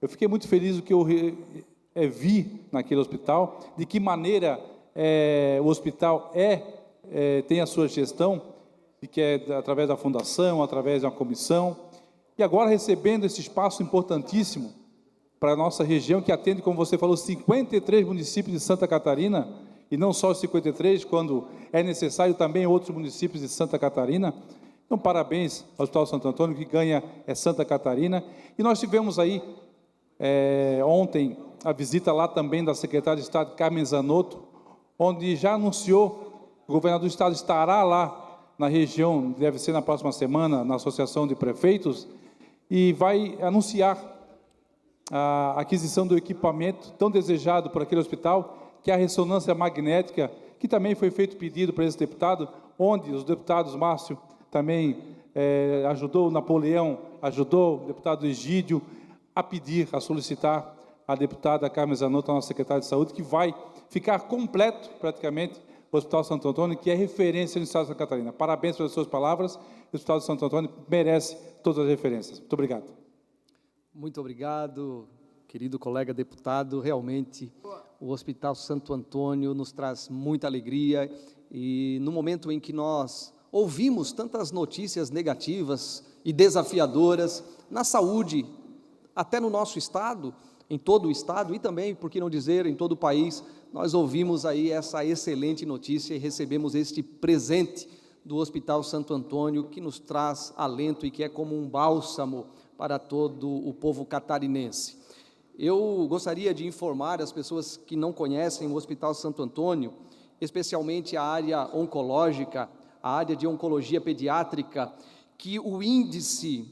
eu fiquei muito feliz do que eu vi naquele hospital, de que maneira o hospital tem a sua gestão, de que é através da fundação, através de uma comissão, e agora recebendo esse espaço importantíssimo para a nossa região, que atende, como você falou, 53 municípios de Santa Catarina, e não só os 53, quando é necessário também outros municípios de Santa Catarina. Então, parabéns ao Hospital Santo Antônio, que ganha Santa Catarina. E nós tivemos aí, ontem, a visita lá também da secretária de Estado, Carmen Zanotto, onde já anunciou, o governador do Estado estará lá na região, deve ser na próxima semana, na Associação de Prefeitos, e vai anunciar a aquisição do equipamento tão desejado por aquele hospital, que é a ressonância magnética, que também foi feito pedido para esse deputado, onde os deputados Márcio também ajudou, o Napoleão ajudou, o deputado Egídio, a pedir, a solicitar a deputada Carmen Zanotto, a nossa secretária de Saúde, que vai ficar completo, praticamente, o Hospital Santo Antônio, que é referência no Estado de Santa Catarina. Parabéns pelas suas palavras, o Hospital de Santo Antônio merece todas as referências. Muito obrigado. Muito obrigado, querido colega deputado. Realmente, o Hospital Santo Antônio nos traz muita alegria, e no momento em que nós ouvimos tantas notícias negativas e desafiadoras na saúde, até no nosso estado, em todo o estado, e também, por que não dizer, em todo o país, nós ouvimos aí essa excelente notícia e recebemos este presente do Hospital Santo Antônio, que nos traz alento e que é como um bálsamo para todo o povo catarinense. Eu gostaria de informar as pessoas que não conhecem o Hospital Santo Antônio, especialmente a área oncológica, a área de oncologia pediátrica, que o índice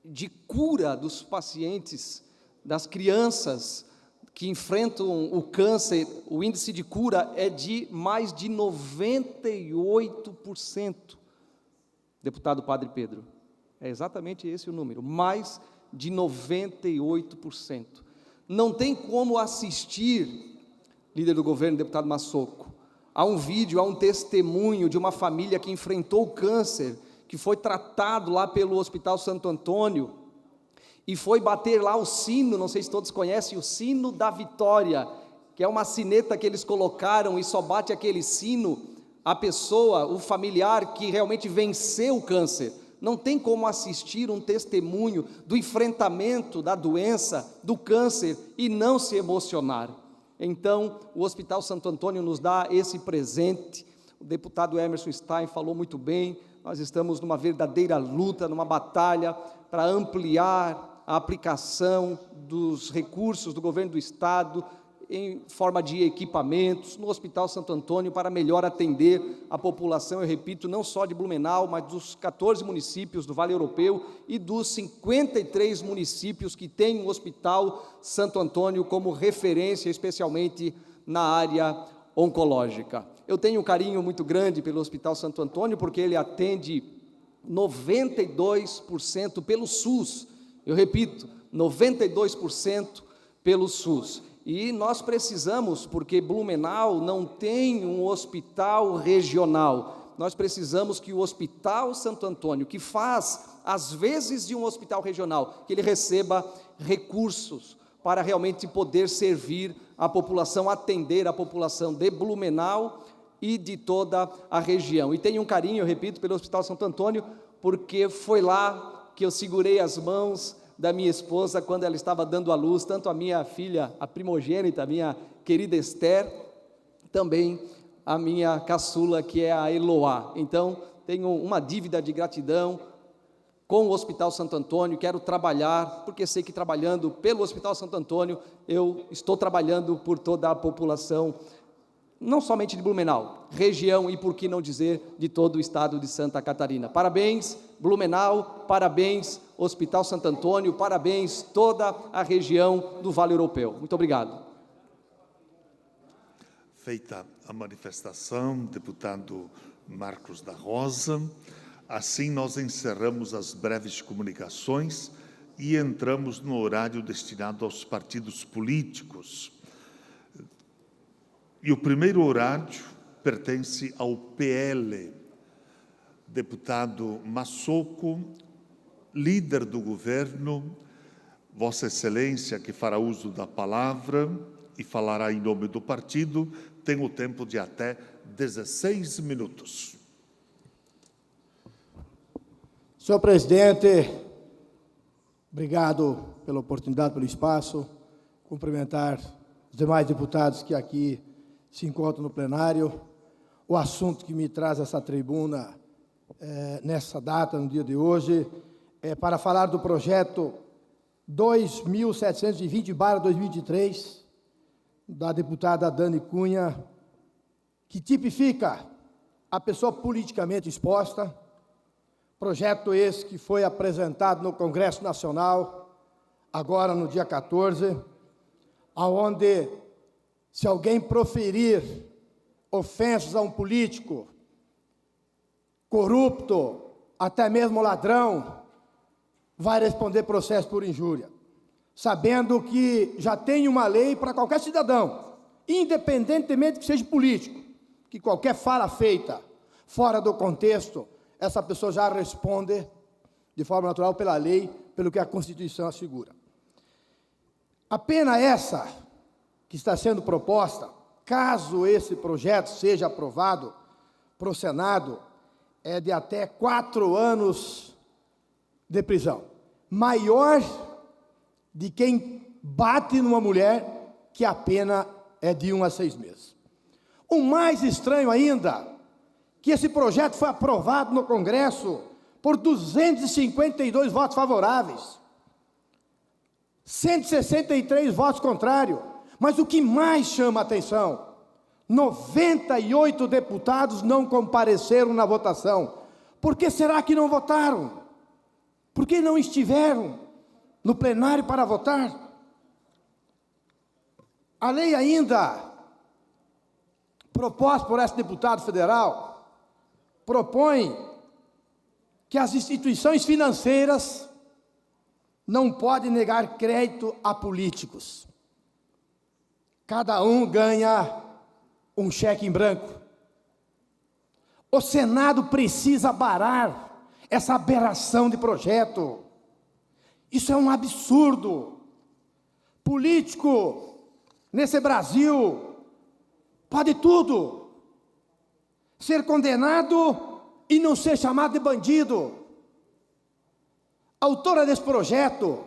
de cura dos pacientes, das crianças que enfrentam o câncer, o índice de cura é de mais de 98%. Deputado Padre Pedro, é exatamente esse o número, mais de 98%. Não tem como assistir, líder do governo, deputado Massoco, a um vídeo, a um testemunho de uma família que enfrentou o câncer, que foi tratado lá pelo Hospital Santo Antônio, e foi bater lá o sino, não sei se todos conhecem, o sino da vitória, que é uma sineta que eles colocaram e só bate aquele sino a pessoa, o familiar que realmente venceu o câncer. Não tem como assistir um testemunho do enfrentamento da doença, do câncer, e não se emocionar. Então, o Hospital Santo Antônio nos dá esse presente. O deputado Emerson Stein falou muito bem, nós estamos numa verdadeira luta, numa batalha para ampliar a aplicação dos recursos do governo do estado em forma de equipamentos no Hospital Santo Antônio para melhor atender a população, eu repito, não só de Blumenau, mas dos 14 municípios do Vale Europeu e dos 53 municípios que têm o Hospital Santo Antônio como referência, especialmente na área oncológica. Eu tenho um carinho muito grande pelo Hospital Santo Antônio, porque ele atende 92% pelo SUS, eu repito, 92% pelo SUS. E nós precisamos, porque Blumenau não tem um hospital regional, nós precisamos que o Hospital Santo Antônio, que faz às vezes de um hospital regional, que ele receba recursos para realmente poder servir a população, atender a população de Blumenau e de toda a região. E tenho um carinho, eu repito, pelo Hospital Santo Antônio, porque foi lá que eu segurei as mãos da minha esposa quando ela estava dando à luz, tanto a minha filha, a primogênita, a minha querida Esther, também a minha caçula, que é a Eloá. Então, tenho uma dívida de gratidão com o Hospital Santo Antônio, quero trabalhar, porque sei que trabalhando pelo Hospital Santo Antônio, eu estou trabalhando por toda a população, não somente de Blumenau, região e, por que não dizer, de todo o estado de Santa Catarina. Parabéns, Blumenau, parabéns, Hospital Santo Antônio, parabéns, toda a região do Vale Europeu. Muito obrigado. Feita a manifestação, deputado Marcos da Rosa, assim nós encerramos as breves comunicações e entramos no horário destinado aos partidos políticos. E o primeiro horário pertence ao PL. Deputado Massoco, líder do governo, Vossa Excelência, que fará uso da palavra e falará em nome do partido, tem o tempo de até 16 minutos. Senhor presidente, obrigado pela oportunidade, pelo espaço. Cumprimentar os demais deputados que aqui se encontram no plenário. O assunto que me traz essa tribuna nessa data, no dia de hoje, é para falar do projeto 2720/2023, da deputada Dani Cunha, que tipifica a pessoa politicamente exposta. Projeto esse que foi apresentado no Congresso Nacional, agora no dia 14, aonde, se alguém proferir ofensas a um político, corrupto, até mesmo ladrão, vai responder processo por injúria, sabendo que já tem uma lei para qualquer cidadão, independentemente que seja político, que qualquer fala feita fora do contexto, essa pessoa já responde de forma natural pela lei, pelo que a Constituição assegura. A pena essa que está sendo proposta, caso esse projeto seja aprovado para o Senado, é de até 4 anos de prisão. Maior de quem bate numa mulher, que a pena é de 1 a 6 meses. O mais estranho ainda, que esse projeto foi aprovado no Congresso por 252 votos favoráveis, 163 votos contrários. Mas o que mais chama a atenção, 98 deputados não compareceram na votação. Por que será que não votaram? Por que não estiveram no plenário para votar? A lei ainda proposta por esse deputado federal propõe que as instituições financeiras não podem negar crédito a políticos. Cada um ganha um cheque em branco. O Senado precisa barar essa aberração de projeto. Isso é um absurdo. Político, nesse Brasil, pode tudo. Ser condenado e não ser chamado de bandido. A autora desse projeto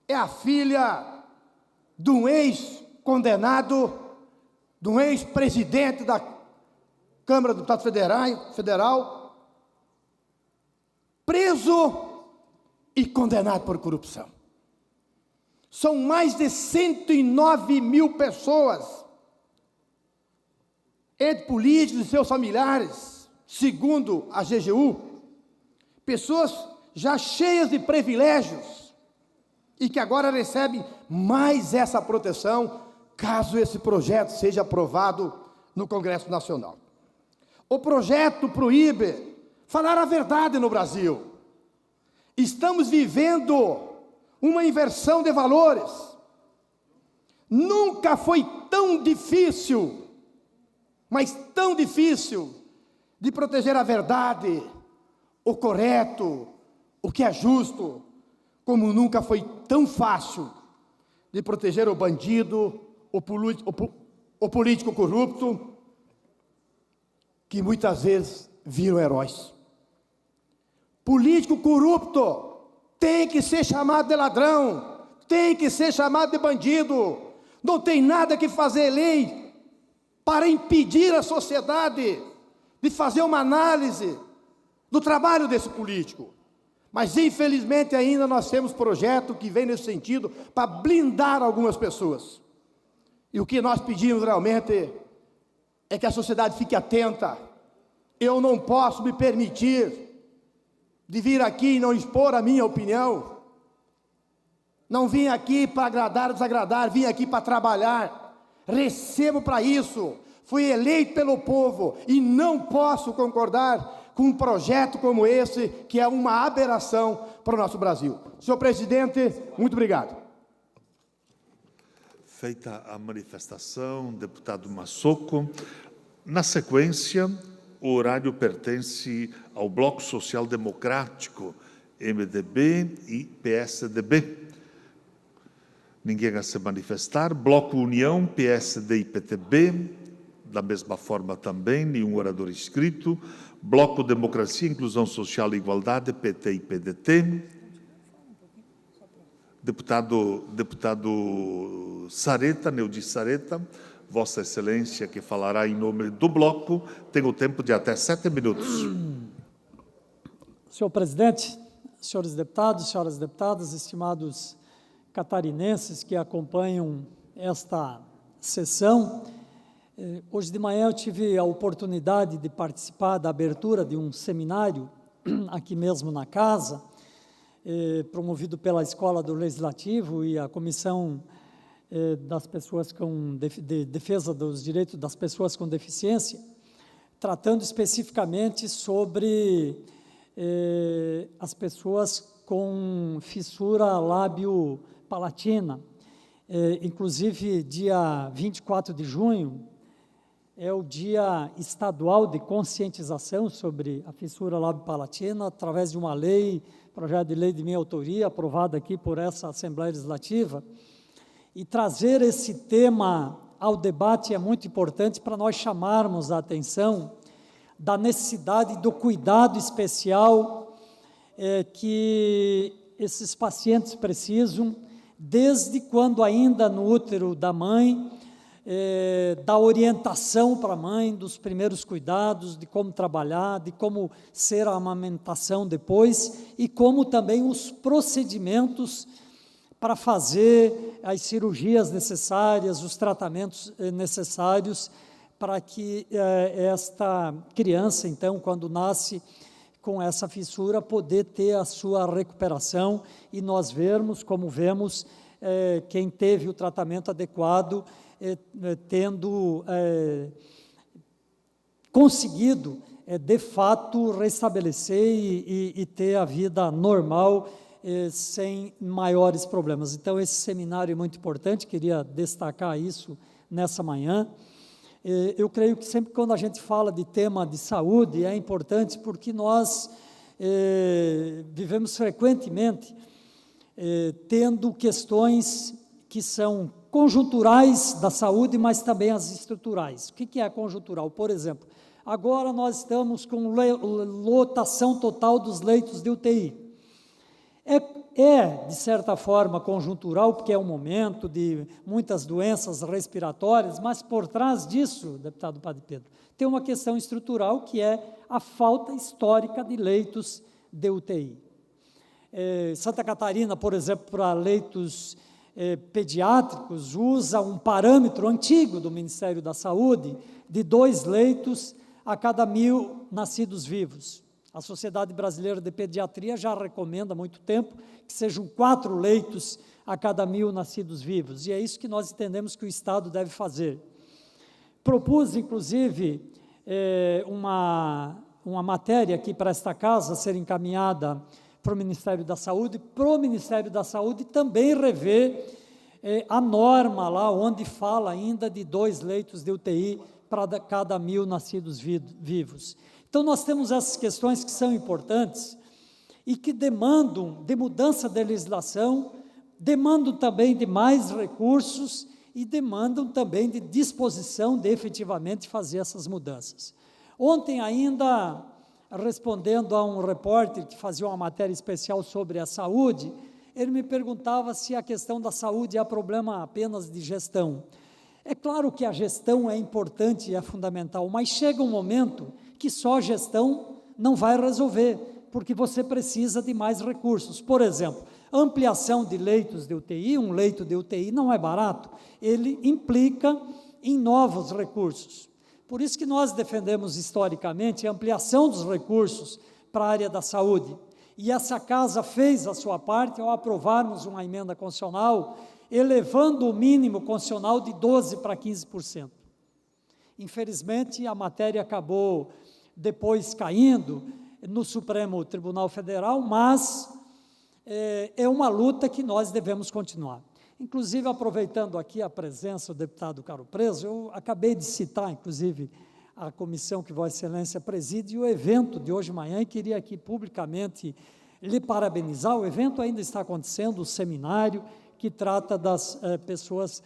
é a filha de um ex-condenado, de um ex-presidente da Câmara dos Deputados Federal, preso e condenado por corrupção. São mais de 109 mil pessoas, entre políticos e seus familiares, segundo a GGU, pessoas já cheias de privilégios e que agora recebem mais essa proteção, caso esse projeto seja aprovado no Congresso Nacional. O projeto proíbe falar a verdade no Brasil. Estamos vivendo uma inversão de valores. Nunca foi tão difícil, mas tão difícil, de proteger a verdade, o correto, o que é justo, como nunca foi tão fácil de proteger o bandido, o político corrupto, que muitas vezes viram heróis. Político corrupto tem que ser chamado de ladrão, tem que ser chamado de bandido. Não tem nada que fazer lei para impedir a sociedade de fazer uma análise do trabalho desse político. Mas, infelizmente, ainda nós temos projeto que vem nesse sentido para blindar algumas pessoas. E o que nós pedimos realmente é que a sociedade fique atenta. Eu não posso me permitir de vir aqui e não expor a minha opinião. Não vim aqui para agradar ou desagradar, vim aqui para trabalhar. Recebo para isso. Fui eleito pelo povo e não posso concordar com um projeto como esse, que é uma aberração para o nosso Brasil. Senhor presidente, muito obrigado. Feita a manifestação, deputado Massoco, na sequência, o horário pertence ao Bloco Social Democrático, MDB e PSDB. Ninguém a se manifestar. Bloco União, PSD e PTB, da mesma forma também, nenhum orador inscrito. Bloco Democracia, Inclusão Social e Igualdade, PT e PDT. Deputado Sareta, Neudi Sareta, Vossa Excelência, que falará em nome do bloco, tem o tempo de até 7 minutos. Senhor presidente, senhores deputados, senhoras deputadas, estimados catarinenses que acompanham esta sessão, hoje de manhã eu tive a oportunidade de participar da abertura de um seminário aqui mesmo na casa, promovido pela Escola do Legislativo e a Comissão das Pessoas com de Defesa dos Direitos das Pessoas com Deficiência, tratando especificamente sobre as pessoas com fissura lábio-palatina. Inclusive, dia 24 de junho é o Dia Estadual de Conscientização sobre a fissura lábio-palatina, através de uma lei, projeto de lei de minha autoria, aprovado aqui por essa Assembleia Legislativa. E trazer esse tema ao debate é muito importante para nós chamarmos a atenção da necessidade do cuidado especial que esses pacientes precisam, desde quando ainda no útero da mãe, da orientação para a mãe, dos primeiros cuidados, de como trabalhar, de como ser a amamentação depois, e como também os procedimentos para fazer as cirurgias necessárias, os tratamentos necessários, para que esta criança, então, quando nasce com essa fissura, poder ter a sua recuperação, e nós vermos, como vemos, quem teve o tratamento adequado, tendo conseguido, de fato, restabelecer e ter a vida normal, sem maiores problemas. Então, esse seminário é muito importante, queria destacar isso nessa manhã. Eu creio que sempre quando a gente fala de tema de saúde, é importante porque nós vivemos frequentemente tendo questões que são conjunturais da saúde, mas também as estruturais. O que é conjuntural? Por exemplo, agora nós estamos com lotação total dos leitos de UTI. De certa forma, conjuntural, porque é um momento de muitas doenças respiratórias, mas por trás disso, deputado Padre Pedro, tem uma questão estrutural, que é a falta histórica de leitos de UTI. Santa Catarina, por exemplo, para leitos pediátricos, usa um parâmetro antigo do Ministério da Saúde, de 2 leitos a cada 1.000 nascidos vivos. A Sociedade Brasileira de Pediatria já recomenda há muito tempo que sejam 4 leitos a cada 1.000 nascidos vivos, e é isso que nós entendemos que o Estado deve fazer. Propus, inclusive, uma matéria aqui para esta casa ser encaminhada para o Ministério da Saúde, para o Ministério da Saúde também rever a norma lá, onde fala ainda de 2 leitos de UTI para cada 1.000 nascidos vivos. Então, nós temos essas questões que são importantes e que demandam de mudança da legislação, demandam também de mais recursos e demandam também de disposição de efetivamente fazer essas mudanças. Ontem ainda, respondendo a um repórter que fazia uma matéria especial sobre a saúde, ele me perguntava se a questão da saúde é problema apenas de gestão. É claro que a gestão é importante e é fundamental, mas chega um momento que só a gestão não vai resolver, porque você precisa de mais recursos. Por exemplo, ampliação de leitos de UTI, um leito de UTI não é barato, ele implica em novos recursos. Por isso que nós defendemos historicamente a ampliação dos recursos para a área da saúde. E essa casa fez a sua parte ao aprovarmos uma emenda constitucional, elevando o mínimo constitucional de 12% para 15%. Infelizmente, a matéria acabou depois caindo no Supremo Tribunal Federal, mas é uma luta que nós devemos continuar. Inclusive, aproveitando aqui a presença do deputado Caro Preso, eu acabei de citar, inclusive, a comissão que Vossa Excelência preside e o evento de hoje de manhã, e queria aqui publicamente lhe parabenizar. O evento ainda está acontecendo, o seminário que trata das pessoas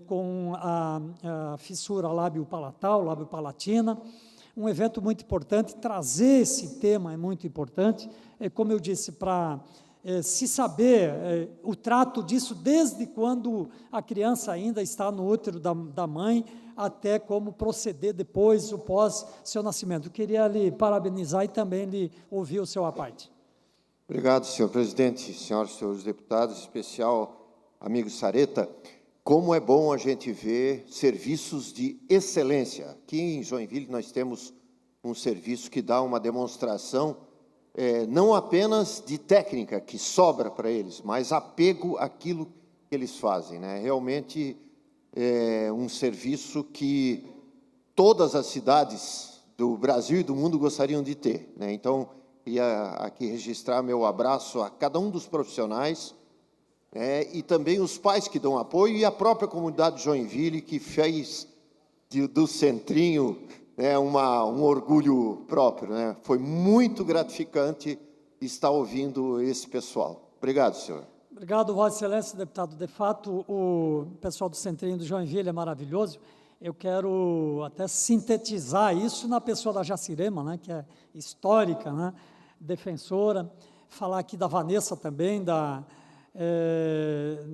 com a fissura lábio-palatal, lábio-palatina, um evento muito importante. Trazer esse tema é muito importante, como eu disse, para se saber o trato disso desde quando a criança ainda está no útero da mãe, até como proceder depois, o pós seu nascimento. Eu queria lhe parabenizar e também lhe ouvir o seu à parte. Obrigado, senhor presidente, senhoras e senhores deputados, em especial amigo Sareta. Como é bom a gente ver serviços de excelência. Aqui em Joinville nós temos um serviço que dá uma demonstração não apenas de técnica, que sobra para eles, mas apego àquilo que eles fazem, né? Realmente é um serviço que todas as cidades do Brasil e do mundo gostariam de ter, né? Então, queria aqui registrar meu abraço a cada um dos profissionais, e também os pais que dão apoio, e a própria comunidade de Joinville, que fez do Centrinho um orgulho próprio, né? Foi muito gratificante estar ouvindo esse pessoal. Obrigado, senhor. Obrigado, Vossa Excelência, deputado. De fato, o pessoal do Centrinho do Joinville é maravilhoso. Eu quero até sintetizar isso na pessoa da Jacirema, né, que é histórica, né, defensora. Falar aqui da Vanessa também,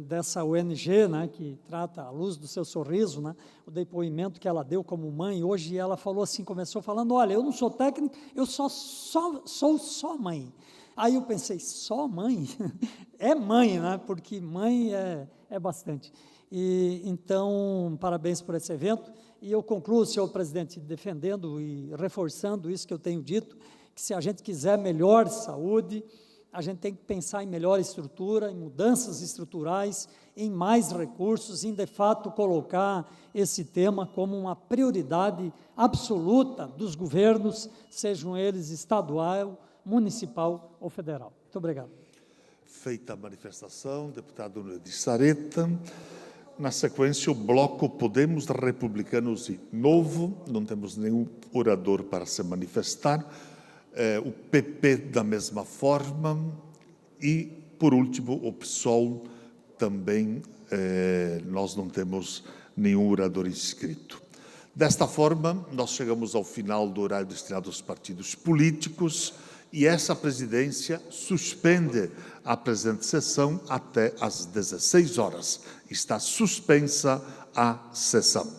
dessa ONG, né, que trata a luz do seu sorriso, né, o depoimento que ela deu como mãe. Hoje ela falou assim, começou falando, olha, eu não sou técnica, eu sou só mãe. Aí eu pensei, só mãe? É mãe, né, porque mãe é bastante. E, então, parabéns por esse evento, e eu concluo, senhor presidente, defendendo e reforçando isso que eu tenho dito, que se a gente quiser melhor saúde, a gente tem que pensar em melhor estrutura, em mudanças estruturais, em mais recursos, em, de fato, colocar esse tema como uma prioridade absoluta dos governos, sejam eles estadual, municipal ou federal. Muito obrigado. Feita a manifestação, deputado de Sareta. Na sequência, o bloco Podemos, Republicanos e Novo. Não temos nenhum orador para se manifestar. O PP da mesma forma, e, por último, o PSOL também, nós não temos nenhum orador inscrito. Desta forma, nós chegamos ao final do horário destinado aos partidos políticos, e essa presidência suspende a presente sessão até às 16 horas. Está suspensa a sessão.